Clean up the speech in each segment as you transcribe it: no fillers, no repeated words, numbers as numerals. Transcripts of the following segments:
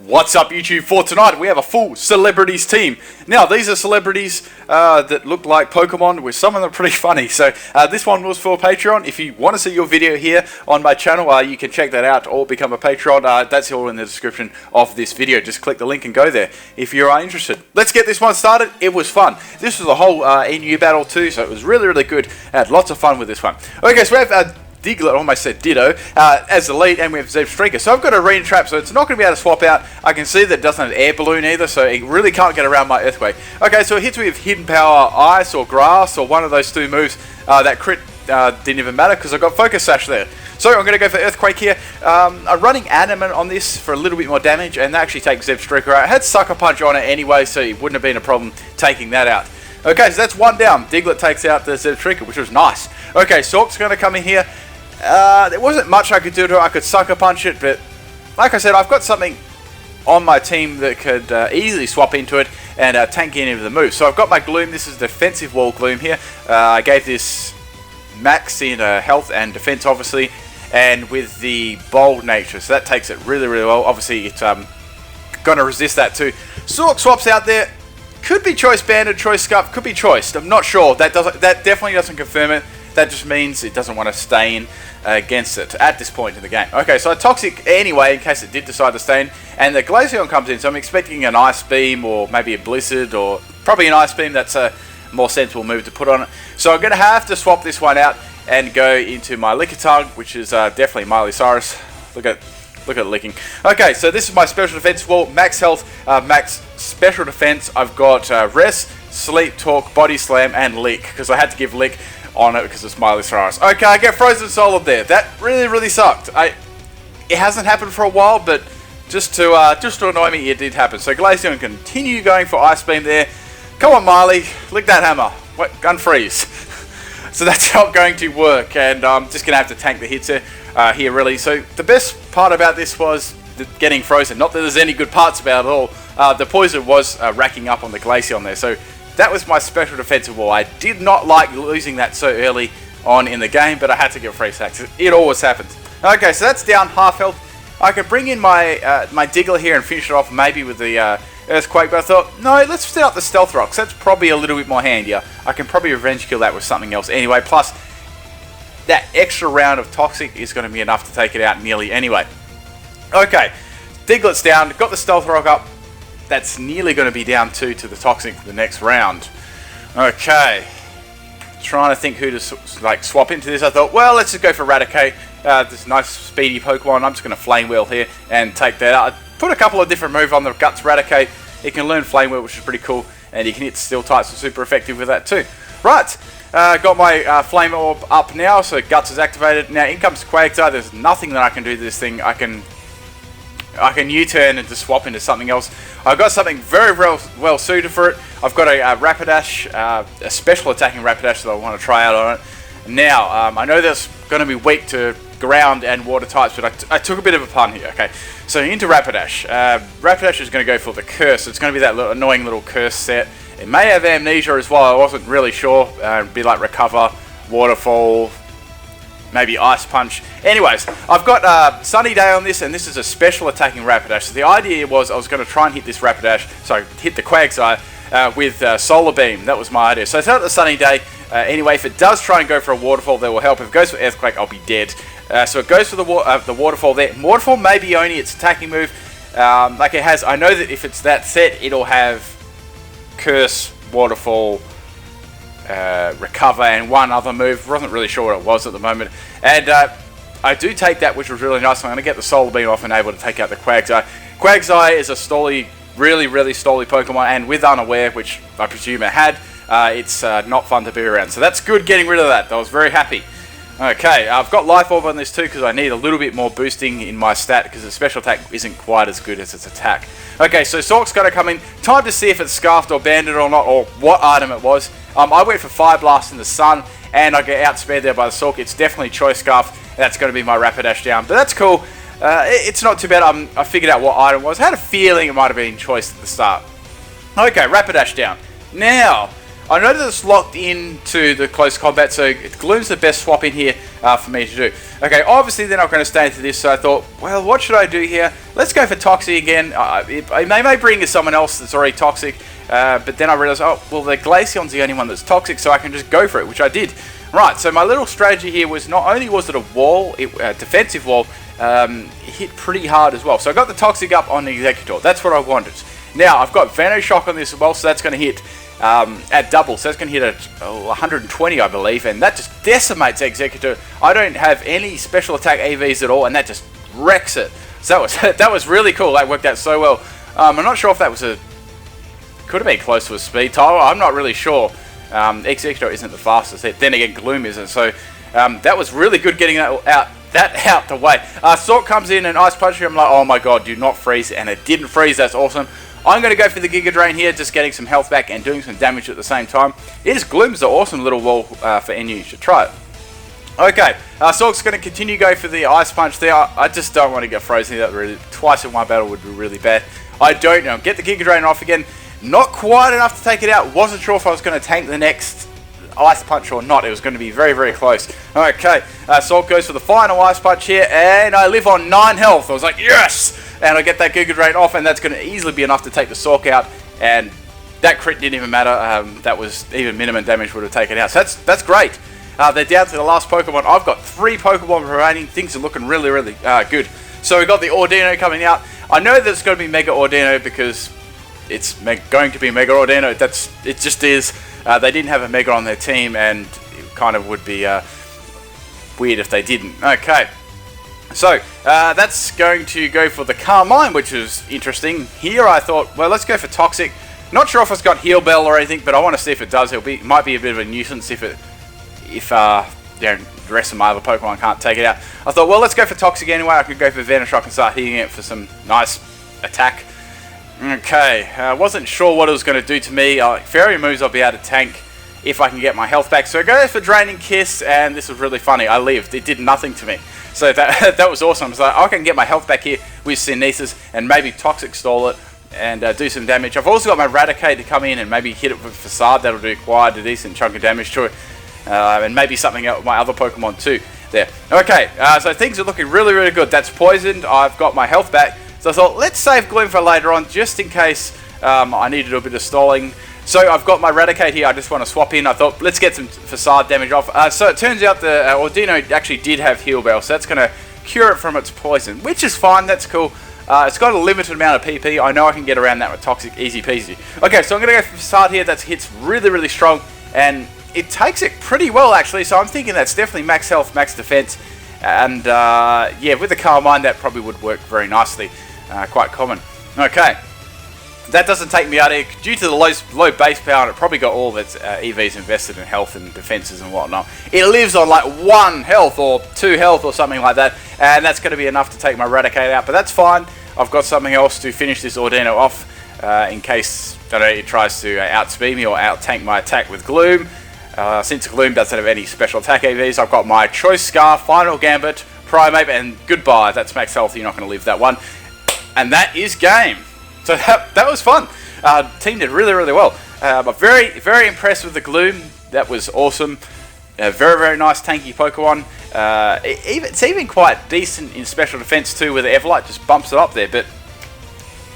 What's up YouTube? For tonight we have a full celebrities team. Now these are celebrities that look like Pokemon, with some of them pretty funny. So this one was for Patreon. If you want to see your video here on my channel, you can check that out or become a Patreon. That's all in the description of this video. Just click the link and go there if you are interested. Let's get this one started. It was fun. This was a whole NU battle too, so it was really good. I had lots of fun with this one. Okay, so we have Diglett, almost said Ditto, as the lead, and we have Zebstrika. So I've got a Arena Trap, so it's not going to be able to swap out. I can see that it doesn't have Air Balloon either, so it really can't get around my Earthquake. Okay, so it hits me with Hidden Power Ice or Grass, or one of those two moves. That crit didn't even matter because I got Focus Sash there. So I'm going to go for Earthquake here. I'm running Adamant on this for a little bit more damage, and that actually takes Zebstrika out. I had Sucker Punch on it anyway, so it wouldn't have been a problem taking that out. Okay, so that's one down. Diglett takes out the Zebstrika, which was nice. Okay, Sork's going to come in here. There wasn't much I could do to it. I could Sucker Punch it, but like I said, I've got something on my team that could easily swap into it and tank any of the moves. So I've got my Gloom. This is Defensive Wall Gloom here. I gave this max in health and defense, obviously, and with the bold nature, so that takes it really well. Obviously, it's going to resist that too. Sork swaps out there. Could be Choice Banded, Choice Scuff, could be Choiced. I'm not sure. That definitely doesn't confirm it. That just means it doesn't want to stain against it at this point in the game. Okay, so a Toxic anyway, in case it did decide to stain, and the Glaceon comes in, so I'm expecting an Ice Beam or maybe a Blizzard, or probably an Ice Beam. That's a more sensible move to put on it. So I'm going to have to swap this one out and go into my Lickitung, which is definitely Miley Cyrus. Look at licking. Okay, so this is my Special Defense Wall, max health, max special defense. I've got Rest, Sleep, Talk, Body Slam, and Lick, because I had to give Lick on it because it's Miley Cyrus. Okay, I get Frozen Solid there. That really sucked. It hasn't happened for a while, but just to annoy me, it did happen. So Glaceon continue going for Ice Beam there. Come on, Miley, lick that hammer. What? Gun freeze. So that's not going to work, and I'm just gonna have to tank the hits here really. So the best part about this was getting frozen. Not that there's any good parts about it at all. The poison was racking up on the Glaceon there. So that was my Special Defensive Wall. I did not like losing that so early on in the game, but I had to get free sacks. It always happens. Okay, so that's down half health. I could bring in my my Diglett here and finish it off maybe with the Earthquake, but I thought, no, let's set up the Stealth Rocks. That's probably a little bit more handier. I can probably revenge kill that with something else anyway. Plus, that extra round of Toxic is going to be enough to take it out nearly anyway. Okay, Diglett's down. Got the Stealth Rock up. That's nearly going to be down 2 to the Toxic the next round. Okay, trying to think who to like swap into this. I thought, well, let's just go for Raticate. This nice speedy Pokemon. I'm just going to Flame Wheel here and take that out. I put a couple of different moves on the Guts Raticate. It can learn Flame Wheel, which is pretty cool, and you can hit Steel types, so super effective with that too. Right, got my Flame Orb up now, so Guts is activated. Now in comes Quagsire. There's nothing that I can do to this thing. I can U-turn and just swap into something else. I've got something very well suited for it. I've got a Rapidash, a special attacking Rapidash that I want to try out on it. Now, I know that's going to be weak to ground and water types, but I took a bit of a pun here. Okay, so into Rapidash. Rapidash is going to go for the Curse. It's going to be that annoying little Curse set. It may have Amnesia as well. I wasn't really sure. It'd be like Recover, Waterfall, maybe Ice Punch. Anyways, I've got Sunny Day on this, and this is a special attacking Rapidash. So the idea was I was going to try and hit this Rapidash, sorry, hit the Quagsire with Solar Beam. That was my idea. So it's out the Sunny Day. Anyway, if it does try and go for a Waterfall, that will help. If it goes for Earthquake, I'll be dead. So it goes for the Waterfall there. Waterfall may be only its attacking move. Like it has, I know that if it's that set, it'll have Curse, Waterfall, Recover, and one other move. Wasn't really sure what it was at the moment. And I do take that, which was really nice. I'm going to get the Solar Beam off and able to take out the Quagsire. Quagsire is a stally, really stally Pokemon, and with Unaware, which I presume it had, it's not fun to be around. So that's good getting rid of that. I was very happy. Okay, I've got Life Orb on this too because I need a little bit more boosting in my stat because the special attack isn't quite as good as its attack. Okay, so Sork's got to come in. Time to see if it's Scarfed or Banded or not, or what item it was. I went for Fire Blast in the Sun, and I get outspared there by the Sork. It's definitely Choice Scarf, and that's going to be my Rapidash down. But that's cool. It's not too bad. I figured out what item it was. I had a feeling it might have been Choice at the start. Okay, Rapidash down. Now, I know that it's locked into the close combat, so Gloom's the best swap in here for me to do. Okay, obviously they're not going to stay into this, so I thought, well, what should I do here? Let's go for Toxic again. They may bring in someone else that's already Toxic, but then I realized, oh, well, the Glaceon's the only one that's Toxic, so I can just go for it, which I did. Right, so my little strategy here was not only was it a wall, a defensive wall, it hit pretty hard as well. So I got the Toxic up on the Executor. That's what I wanted. Now, I've got Venoshock on this as well, so that's going to hit at double. So that's going to hit at 120, I believe, and that just decimates Executor. I don't have any special attack EVs at all, and that just wrecks it. So that was really cool. That worked out so well. I'm not sure if that was could have been close to a speed tile. I'm not really sure. Executor isn't the fastest. Then again, Gloom isn't. So that was really good getting that out the way. Sork comes in and Ice Punch. I'm like, oh my god, do not freeze, and it didn't freeze. That's awesome. I'm going to go for the Giga Drain here, just getting some health back and doing some damage at the same time. Gloom's an awesome little wall for NU. You should try it. Okay, Sork's going to continue go for the Ice Punch there. I just don't want to get frozen. That really twice in one battle would be really bad. I don't know. Get the Giga Drain off again. Not quite enough to take it out. Wasn't sure if I was going to tank the next Ice Punch or not. It was going to be very, very close. Okay, Sork goes for the final Ice Punch here, and I live on 9 health. I was like, yes! And I get that Giga Drain off, and that's going to easily be enough to take the Sork out. And that crit didn't even matter. That was even minimum damage would have taken it out. So that's great. They're down to the last Pokemon. I've got 3 Pokemon remaining. Things are looking really, really good. So we've got the Ordino coming out. I know that it's going to be Mega Ordino because it's going to be Mega Ordino. It just is. They didn't have a Mega on their team, and it kind of would be weird if they didn't. Okay. So, that's going to go for the Carmine, which is interesting. Here I thought, well, let's go for Toxic. Not sure if it's got Heal Bell or anything, but I want to see if it does. It might be a bit of a nuisance if the rest of my other Pokemon can't take it out. I thought, well, let's go for Toxic anyway. I could go for Venoshock and start hitting it for some nice attack. Okay, wasn't sure what it was going to do to me. Fairy moves I'll be able to tank if I can get my health back. So I go for Draining Kiss, and this was really funny. I lived. It did nothing to me. So that was awesome. So I can get my health back here with Synesis and maybe Toxic Stall it and do some damage. I've also got my Raticate to come in and maybe hit it with Facade. That'll do quite a decent chunk of damage to it. And maybe something else with my other Pokemon too there. Okay, so things are looking really, really good. That's poisoned. I've got my health back. So I thought, let's save Gloom for later on, just in case I need to do a bit of stalling. So I've got my Raticate here. I just want to swap in. I thought, let's get some Facade damage off. So it turns out the Ordino actually did have Heal Bell, so that's going to cure it from its poison, which is fine. That's cool. It's got a limited amount of PP. I know I can get around that with Toxic, easy peasy. Okay, so I'm going to go for Facade here. That hits really, really strong, and it takes it pretty well, actually. So I'm thinking that's definitely max health, max defense, and yeah, with the Carmine, that probably would work very nicely. Quite common. Okay. That doesn't take me out of here. Due to the low base power, and it probably got all of its EVs invested in health and defenses and whatnot. It lives on like 1 health or 2 health or something like that, and that's going to be enough to take my Raticate out, but that's fine. I've got something else to finish this Ordino off in case it tries to outspeed me or out-tank my attack with Gloom. Since Gloom doesn't have any special attack EVs, I've got my Choice Scarf, Final Gambit, Primate, and goodbye. That's max health. You're not going to live that one. And that is game. So that was fun. Team did really, really well. I'm very, very impressed with the Gloom. That was awesome. Very, very nice tanky Pokemon. It's even quite decent in special defense too, where the Everlight just bumps it up there. But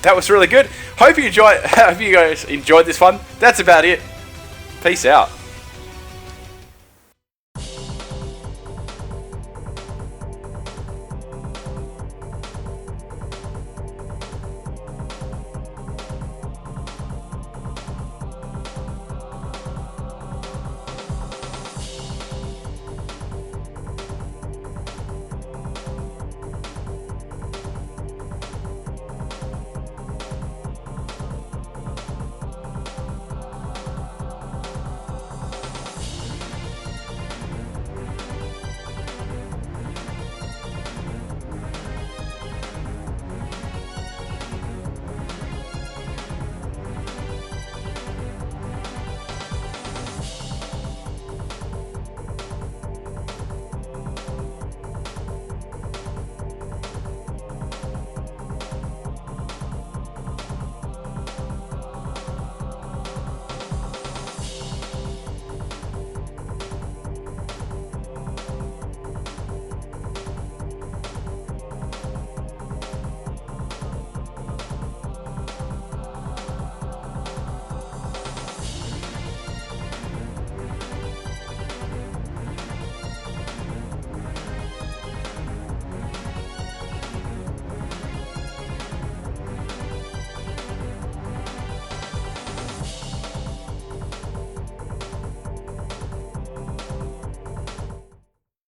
that was really good. Hope you guys enjoyed this one. That's about it. Peace out.